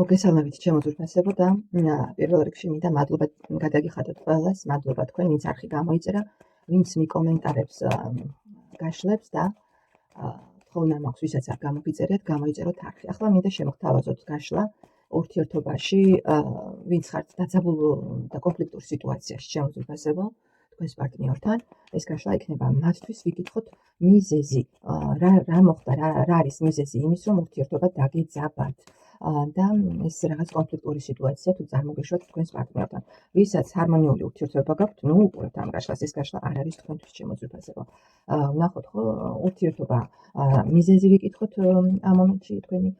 მოგესალმებით ჩემო ძვირფასებო და პირველ რიგში მინდა მადლობა გადაგიხადოთ ყველას, მადლობა თქვენ, ვინც არხი გამოიწერა, ვინც მიკომენტარებს გაშლებს და თხოვნა მაქვს, ვისაც არ გამოგიწერეთ, გამოიწეროთ არხი. ახლა მინდა შემოგთავაზოთ გაშლა ურთიერთობაში, ვინც ხართ დაძაბულ და კონფლიქტურ სიტუაციაში, ჩემო ძვირფასებო, თქვენს პარტნიორთან, ეს გაშლა იქნება მათთვის ვიკითხოთ მიზეზი, რა მოხდა, რა არის მიზეზი იმის, რომ ურთიერთობა დაგეძაბათ. და ეს რაღაც კონფლიქტური სიტუაცია თუ წარმოგეშვათ თქვენს პარტნიორთან. ვისაც ჰარმონიული ურთიერთობა გაქვთ, უყურებთ ამ გაშლას, ეს გაშლა არ არის თქვენთვის ჩემო ძვირფასებო. ვნახოთ ხო ურთიერთობა მიზეზი ვიკითხოთ ამ მომენტში თქვენი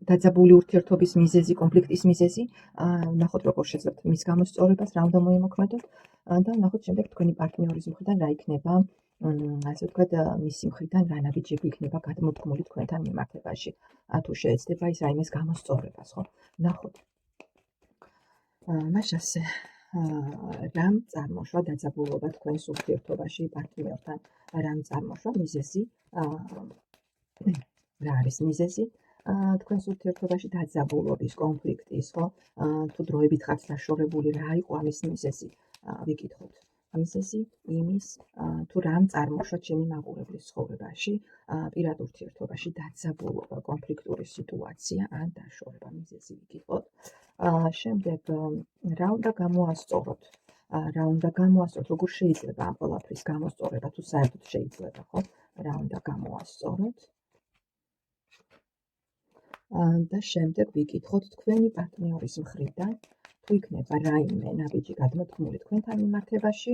დაძაბული ურთიერთობის მიზეზი, კონფლიქტის მიზეზი, ვნახოთ როგორ შეძლებთ მის გამოსწორებას, რა უნდა მოიმოქმედოთ და ვნახოთ შემდეგ თქვენი პარტნიორის მხრიდან რა იქნება ასე ვთქვათ, მისი მხრიდან რა ნაბიჯები იქნება გადმოდგმული თქვენთან მიმართებაში. თუ შეეცდება ის რაიმეს გამოსწორებას, ხო? ვნახოთ. მაშ ასე რამ წარმოშვა დაძაბულობა თქვენს ურთიერთობაში პარტნიორთან, რამ წარმოშვა მიზეზი, რა არის მიზეზი თქვენს ურთიერთობაში დაძაბულობის, კონფლიქტის, ხო? თუ დროებით ხართ დაშორებული, რა იყო ამის მიზეზი, ვიკითხოთ. მიზეზი იმის, თუ რამ წარმოშვა ჩემი მაყურებლის ცხოვრებაში, პირად ურთიერთობაში დაძაბულობა, კონფლიქტური სიტუაცია ან დაშორება, მიზეზი ვიკითხოთ. შემდეგ რა უნდა გამოასწოროთ? როგორ შეიძლება ამ ყველაფრის გამოსწორება, თუ საერთოდ შეიძლება, ხო? რა უნდა გამოასწოროთ? და შემდეგ ვიკითხოთ თქვენი პარტნიორის მხრიდან, თუ იქნება რაიმე ნაბიჯი გადმოდგმული თქვენთან მიმართებაში,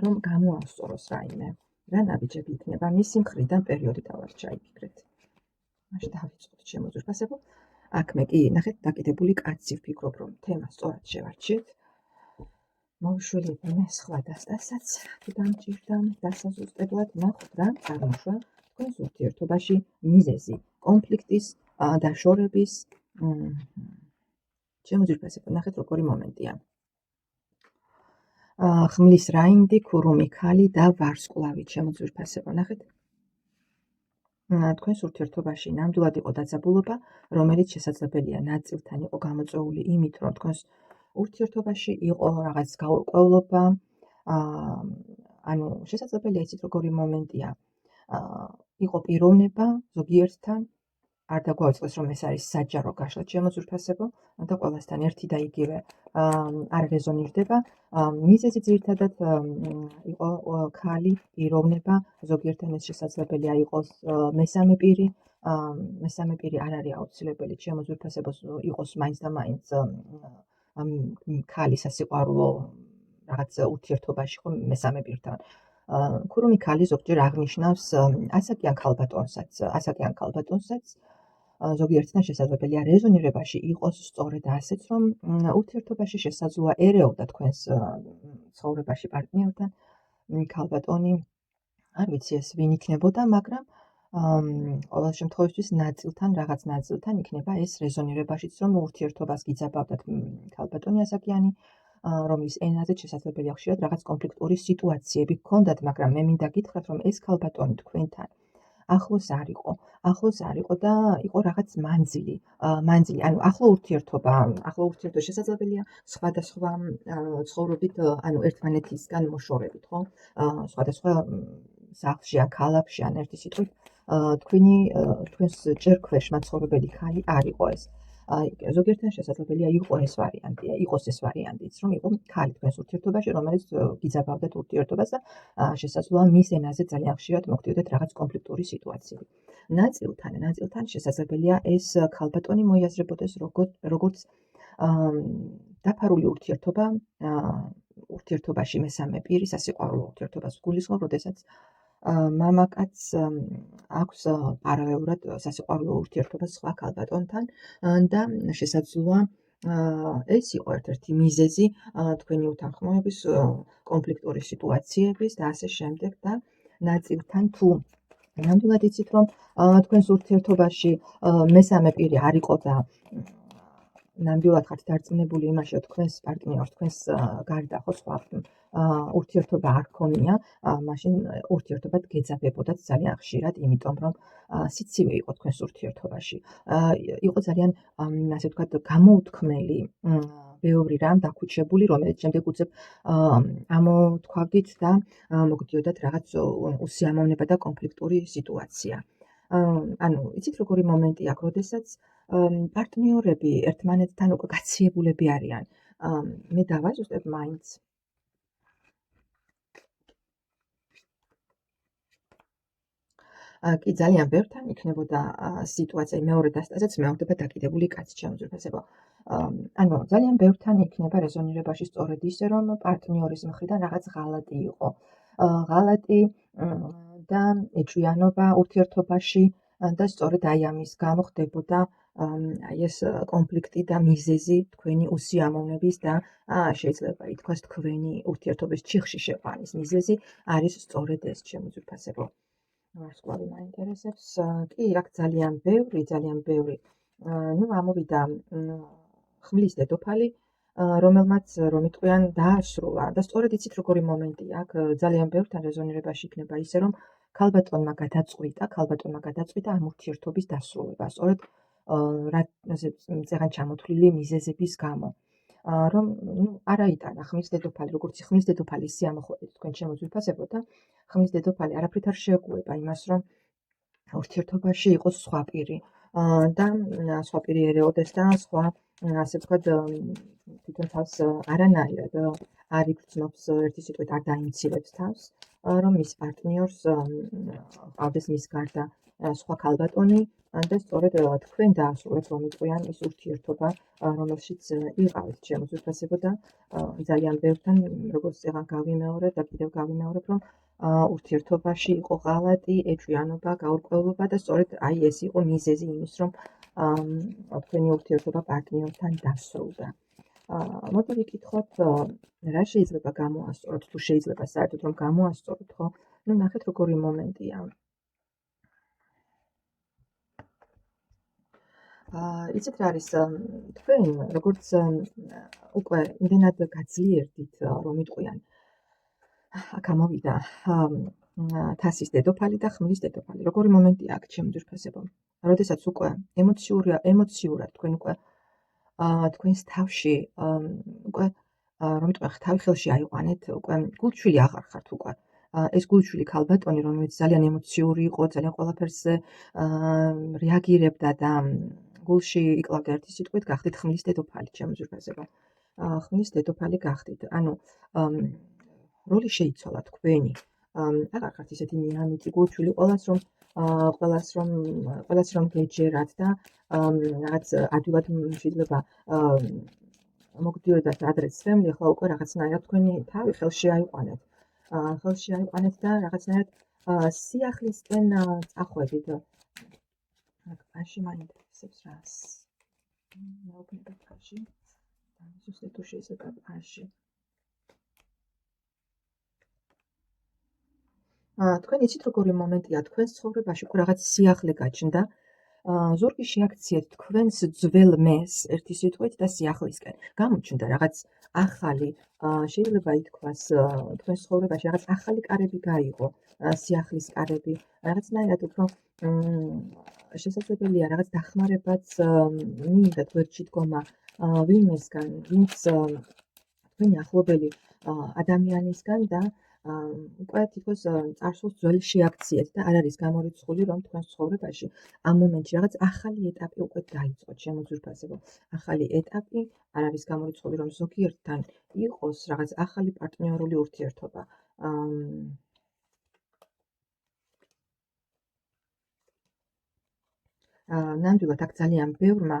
რომ გამოასწოროს რაიმე, რა ნაბიჯები იქნება მისი მხრიდან პერიოდი დავარ ჩაიფიქრეთ. მაშინ დავიწყოთ ჩემო ძვირფასებო. აქ მე კი ნახეთ დაკიდებული კაცი ვფიქრობ, რომ თემა სწორად შევარჩიეთ. მოვშველებ მე სხვა დასტასაც, თუ დამჭირდა დასაზუსტებლად, ნახოთ რა წარმოშვა თქვენს ურთიერთობაში მიზეზი, კონფლიქტის, დაშორების. ჩემო ძვირფასებო, ნახეთ როგორი მომენტია. ხმლის რაინდი, ქურუმი ქალი და ვარსკვლავი, ჩემო ძვირფასებო, ნახეთ. თქვენს ურთიერთობაში ნამდვილად იყო დაძაბულობა, რომელიც შესაძლებელია ნაწილთან იყო გამოწვეული იმით, რომ თქვენს ურთიერთობაში იყო რაღაც გაურკვევლობა, ანუ შესაძლებელია იცით როგორი მომენტია. იყო პიროვნება ზოგიერთთან, არ დაგვაუწყდეს რომ ეს არის საჯარო გაშლა, ჩემო ძვირფასებო, და ყველასთან ერთი და იგივე არ რეზონირდება. მიზეზი ძირითადად იყო ქალი, პიროვნება, ზოგიერთთან ეს შესაძლებელია იყოს მესამე პირი არ არის აუცილებელი, ჩემო ძვირფასებო, იყოს მაინც და მაინც ქალი სასიყვარულო რაღაც ურთიერთობაში, ხო, მესამე პირთან. ქურუმი ქალი ზოგჯერ აღნიშნავს ასაკიან ქალბატონსაც, ზოგიერთთან შესაძლებელია რეზონირებაში იყოს სწორედ ასეც, რომ ურთიერთობაში შესაძლოა ერეოდა თქვენს ცხოვრებაში პარტნიორთან ქალბატონი, არ ვიცი ეს ვინ იქნებოდა, მაგრამ ყოველ შემთხვევაში რაღაც ნაწილთან იქნება ეს რეზონირებაშიც, რომ ურთიერთობას გიძაბავდათ ქალბატონი ასაკიანი, რომლის ენაზე შესაძლებელია ხშირად რაღაც კონფლიქტური სიტუაციები გქონდათ, მაგრამ მე მინდა გითხრათ, რომ ეს ქალბატონი თქვენთან ახლოს არ იყო და იყო რაღაც მანძილი, ანუ ახლო ურთიერთობა შესაძლებელია სხვადასხვა ცხოვრობით, ანუ ერთმანეთისგან მოშორებით, ხო? სხვადასხვა სახლში ან ქალაქში ან ერთი სიტყვით, თქვენს ჯერ ქვეშ მაცხოვრებელი ქალი არ იყო ეს. ზოგიერთთან შესაძლებელია იყოს ეს ვარიანტიც, რომ იყო ქალი თქვენს ურთიერთობაში, რომელიც გიძაბავდათ ურთიერთობას და შესაძლოა მის ენაზე ძალიან ხშირად მოგდიოდეთ რაღაც კონფლიქტური სიტუაციები. ნაწილთან შესაძლებელია ეს ქალბატონი მოიაზრებოდეს როგორც დაფარული ურთიერთობაში მესამე პირი, სასიყვარულო ურთიერთობას გულისხმობ, როდესაც მამაკაცს აქვს პარალელურად სასიყვარულო ურთიერთობა სხვა ქალბატონთან და შესაძლოა ეს იყო ერთ-ერთი მიზეზი თქვენი უთანხმოების, კონფლიქტური სიტუაციების და ასე შემდეგ და ნაწილთან თუ ნამდვილად იცით, რომ თქვენს ურთიერთობაში მესამე პირი არ იყო და ნამდვილად ხართ დარწმუნებული იმაში, რომ თქვენს პარტნიორს, თქვენს გარდა ხო სხვა ურთიერთობა არ ქონია, მაშინ ურთიერთობად გეძაბებოდათ ძალიან ხშირად, იმიტომ რომ სიცივე იყო თქვენს ურთიერთობაში. იყო ძალიან, ასე ვთქვათ, გამოუთქმელი ბევრი რამ დაქუჩებული, რომელიც შემდეგ უცებ ამოთქვავდით და მოგდიოდათ რაღაც უსიამოვნება და კონფლიქტური სიტუაცია. ანუ იცით როგორი მომენტი აქვს, როდესაც პარტნიორები ერთმანეთთან უკვე გაციებულები არიან. მე დავაზუსტებ მაინც. კი ძალიან ბევრთან იქნებოდა სიტუაცია, მეორე დასტაზეც მეორდება დაკიდებული კაცი შემოძვირფასებო. ანუ ძალიან ბევრთან იქნება რეზონირებაში სწორედ ისე, რომ პარტნიორის მხრიდან რაღაც ღალატი იყო. ღალატი და ეჭვიანობა ურთიერთობაში და სწორედ აი ამის გამო ხდებოდა აი ეს კონფლიქტი და მიზეზი თქვენი უსიამოვნების და შეიძლება ითქვას თქვენი ურთიერთობის ჩიხში შეყვანის მიზეზი არის სწორედ ეს შემოძვირფასებო. ვარსკვლავი მაინტერესებს. კი, აქ ძალიან ბევრი. ნუ ამოვიდა ხმლის დედოფალი, რომელმაც რომ იტყვიან დაასრულა და სწორედ იცით როგორი მომენტია აქ ძალიან ბევრთან რეზონირებაში იქნება ისე რომ ქალბატონმა გადაწყვიტა ამ ურთიერთობის დასრულება სწორედ წეგან ჩამოთვლილი მიზეზების გამო რომ არ აიტანა ხმლის დედოფალი როგორც ხმლის დედოფალი სიამოხვედით თქვენ შემოძვირფასებო და ხმლის დედოფალი არაფრით არ შეეგუება იმას რომ ურთიერთობაში იყოს სხვა პირი და სხვა პირი ერეოდეს და სხვა ასე ვთქვათ თვითონ თავს არანაირად არ იგრძნობს ერთი სიტყვით არ დაიმცირებს თავს რომ მის პარტნიორს ყავდეს მის გარდა სხვა ქალბატონი და სწორედ თქვენ დაასრულეთ რომ იყვიან ის ურთიერთობა რომელშიც იყავით შემოძვირფასებო და ძალიან ბევრთან როგორც წეგან გავიმეორებ და კიდევ გავიმეორებ რომ ურთიერთობაში იყო ღალატი, ეჭვიანობა, გაურკვევლობა და სწორედ აი ეს იყო მიზეზი იმის რომ თქვენი ურთიერთობა პარტნიორთან დასრულდა. მოდი ვიკითხოთ რა შეიძლება გამოასწოროთ თუ შეიძლება საერთოდ რომ გამოასწოროთ ხო? ნუ ნახეთ როგორი მომენტია. იცით რა არის თქვენ როგორც უკვე იმდენად გაძლიერდით რომ იტყვიან აქ ამოვიდა თასის დედოფალი და ხმლის დედოფალი. როგორი მომენტია აქ შემოძვირფასებო. როდესაც უკვე ემოციურად თქვენ უკვე თქვენს თავში უკვე რომ იტყვიან თავი ხელში აიყვანეთ, უკვე გულჩვილი აღარ ხართ უკვე. ეს გულჩვილი ქალბატონი, რომელიც ძალიან ემოციური იყო, ძალიან ყველაფერზე რეაგირებდა და გულში იკლავდა ერთი სიტყვით, გახდით ხმლის დედოფალი შემოძვირფასებო. ხმლის დედოფალი გახდით. ანუ როლი შეიცვალა თქვენი. აღარ ხართ ისეთი მიანიჭი გულჩვილი ყველას რომ გეჯერათ და რაღაც ადვილად შეიძლება მოგდიოდათ ადრეც სრემლი, ახლა უკვე რაღაცნაირად თქვენი თავი ხელში აიყვანეთ. და რაღაცნაირად სიახლისკენ წახვედით. ფაში მაინტერესებს რას. მეუბნება ფაში. ზუსტად თუ შეიძლება ფაში. თქვენ იცით როგორი მომენტია თქვენს ცხოვრებაში უკვე რაღაც სიახლე გაჩნდა ზურგი შეაქციეთ თქვენს ძველ მეს ერთი სიტყვით და სიახლისკენ გამოჩნდა რაღაც ახალი შეიძლება ითქვას თქვენს ცხოვრებაში რაღაც ახალი კარები გაიღო სიახლის კარები რაღაცნაირად უფრო შესაძლებელია რაღაც დახმარებაც მიიღეთ გვერდში დგომა ვინმესგან ვინც თქვენი ახლობელი ადამიანისგან და უკვე თითქოს წარსულს ძველი შეაქციეთ და არ არის გამორიცხული რომ თქვენს ცხოვრებაში ამ მომენტში რაღაც ახალი ეტაპი უკვე დაიწყოთ შემოძვირფასებო. ახალი ეტაპი არ არის გამორიცხული რომ ზოგიერთთან იყოს რაღაც ახალი პარტნიორული ურთიერთობა. ნამდვილად აქ ძალიან ბევრმა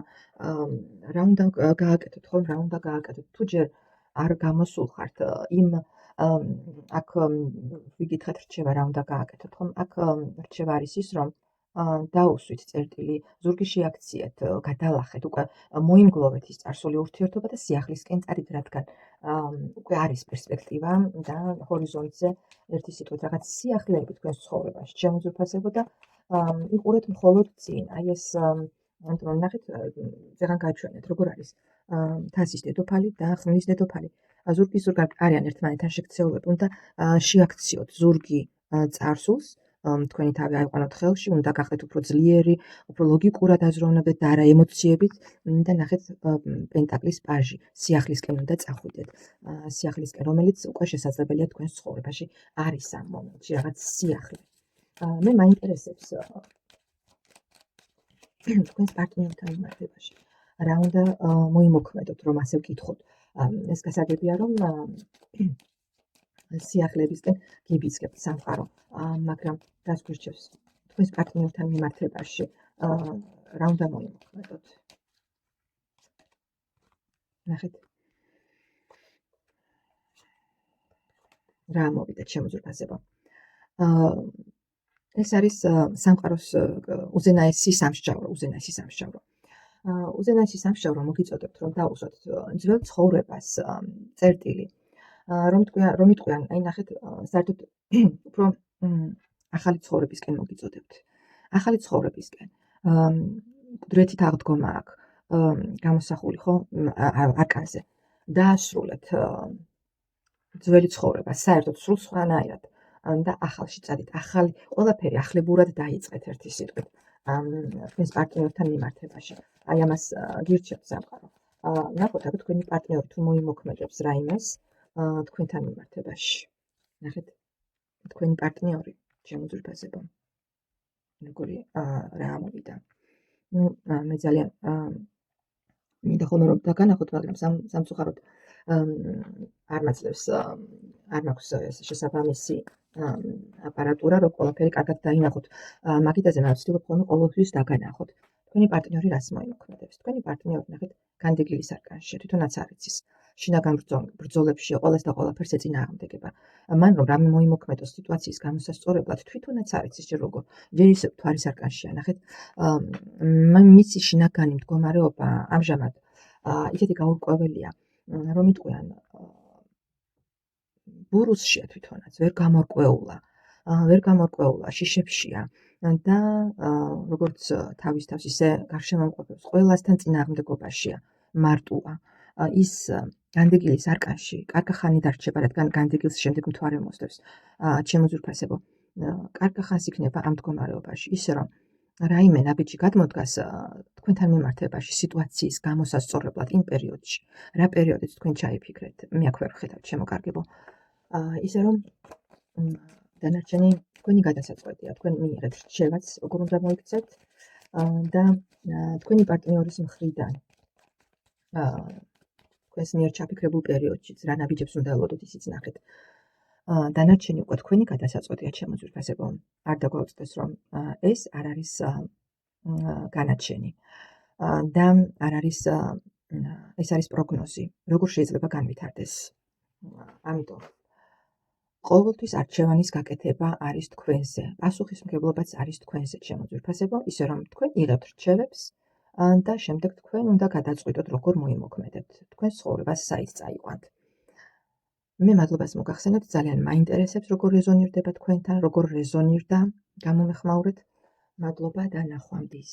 რა უნდა გააკეთოთ ხომ რა უნდა გააკეთოთ თუ ჯერ არ გამოსულ ხართ იმ აქ ვიგითხეთ რჩევა რა უნდა გააკეთოთ ხომ აქ რჩევა არის ის რომ დაუსვით წერტილი ზურგი შეაქციეთ გადალახეთ უკვე მოიმგლოვეთ ის წარსული ურთიერთობა და სიახლისკენ წარით რადგან უკვე არის პერსპექტივა და ჰორიზონტზე ერთი სიტყვით რაღაც სიახლეები თქვენს ცხოვრებაში შემოძვირფასებო და იყურეთ მხოლოდ წინ აი ეს ამიტომ ნახეთ, ზეგან გაჩვენეთ, როგორ არის თასის დედოფალი და ხმლის დედოფალი. ზურგის ზურგად არიან ერთმანეთთან შექცეულები, უნდა შეაქციოთ ზურგი წარსულს, თქვენი თავი აიყვანოთ ხელში, უნდა გახდეთ უფრო ძლიერი, უფრო ლოგიკურად აზროვნებდეთ და არა ემოციებით და ნახეთ პენტაკლის პაჟი, სიახლისკენ უნდა წახვიდეთ. სიახლისკენ, რომელიც უკვე შესაძლებელია თქვენს ცხოვრებაში არის ამ მომენტში რაღაც სიახლე. მე მაინტერესებს თქვენს პარტნიორთან მიმართებაში. რა უნდა მოიმოქმედოთ, რომ ასე ვკითხოთ. ეს გასაგებია, რომ სიახლებისკენ გიბიძგებთ სამყარო, მაგრამ რას გვირჩევს თქვენს პარტნიორთან მიმართებაში, რა უნდა მოიმოქმედოთ. ნახეთ. რა მოვიდეთ შემოძვრფასება. ეს არის სამყაროს უზენაესი სამსჯავრო. უზენაესი სამსჯავრო მოგიწოდებთ, რომ დაუსვათ ძველ ცხოვრებას წერტილი. რომ იტყვიან, აი ნახეთ, საერთოდ უფრო ახალი ცხოვრებისკენ მოგიწოდებთ. ახალი ცხოვრებისკენ. მკვდრეთით აღდგომა აქვს გამოსახული, ხო, არკანზე. დაასრულეთ ძველი ცხოვრება, საერთოდ სრულ სხვანაირად და ახალში წადით. ახალი ყველაფერი ახლებურად დაიწყეთ ერთი სიტყვით. თქვენს პარტნიორთან მიმართებაში. აი ამას გირჩევთ სამყარო. ნახოთ, აბა თქვენი პარტნიორი თუ მოიმოქმედებს რაიმეს თქვენთან მიმართებაში. ნახეთ, თქვენი პარტნიორი შემოძვრფასება. როგორი რა ამოვიდა. მე ძალიან მინდა ხოლმე რომ დაგანახოთ, მაგრამ სამწუხაროდ არ მაძლევს, არ მაქვს შესაბამისი აპარატურა, რომ ყველაფერი კარგად დაინახოთ. მაგიტაზე მე ვცდილობ ხოლმე ყოველთვის დაგანახოთ. თქვენი პარტნიორი რას მოიმოქმედებს? თქვენი პარტნიორი ნახეთ განდegili სარკანშია, თვითონაც არ იცის. შინაგან ბრძოლებში ყველას და ყველაფერს ეწინააღმდეგება. მან რომ რამე მოიმოქმედოს სიტუაციის გამოსასწორებლად, თვითონაც არ იცის როგორ. ჯერ ისევ თუ არის სარკანშია, ნახეთ, მისი შინაგანი მდგომარეობა ამჟამად ისეთი გაურკვეველია, რომ იტყვიან ბურუსშია თვითონაც, ვერ გამორკვეულა, შიშებშია და როგორც თავის თავს ისე გარშემომყოფებს ყველასთან წინააღმდეგობაშია, მარტოა. ის განდegili სარკანში კარგი ხანი დარჩება, რადგან განდegilს შემდეგ მთვარე მოსდევს. შემოძვრფასებო, კარგი ხანს იქნება ამ მდგომარეობაში, ისე რომ რაიმე ნაბიჯი გადმოდგას თქვენთან მიმართებაში სიტუაციის გამოსასწორებლად იმ პერიოდში. რა პერიოდით თქვენ ჩაიფიქრეთ? მე აქ ვერ ვხედავთ, შემოკარგებო. ისე რომ დანარჩენი თქვენი გადასაწყვეტია, თქვენ მიიღეთ რჩევაც, როგორ უნდა მოიქცეთ და თქვენი პარტნიორის მხრიდან თქვენს მიერ ჩაფიქრებულ პერიოდშიც რა ნაბიჯებს უნდა ელოდოთ, ისიც ნახეთ. დანარჩენი უკვე თქვენი გადასაწყვეტია, შემოძვრფასებო. არ დაგვაუწყდეს, რომ ეს არ არის განაჩენი და არ არის ეს არის პროგნოზი, როგორ შეიძლება განვითარდეს. ამიტომ ყოველთვის არჩევანის გაკეთება არის თქვენზე, პასუხისმგებლობაც არის თქვენზე, შემოძვრფასებო, ისე რომ თქვენ იღებთ რჩევებს და შემდეგ თქვენ უნდა გადაწყვიტოთ, როგორ მოიმოქმედებთ. თქვენ ცხოვრებას საით წაიყვანთ. მე მადლობას მოგახსენებთ, ძალიან მაინტერესებს, როგორ რეზონირდება თქვენთან, როგორ რეზონირდა, გამომეხმაურეთ. მადლობა და ნახვამდის.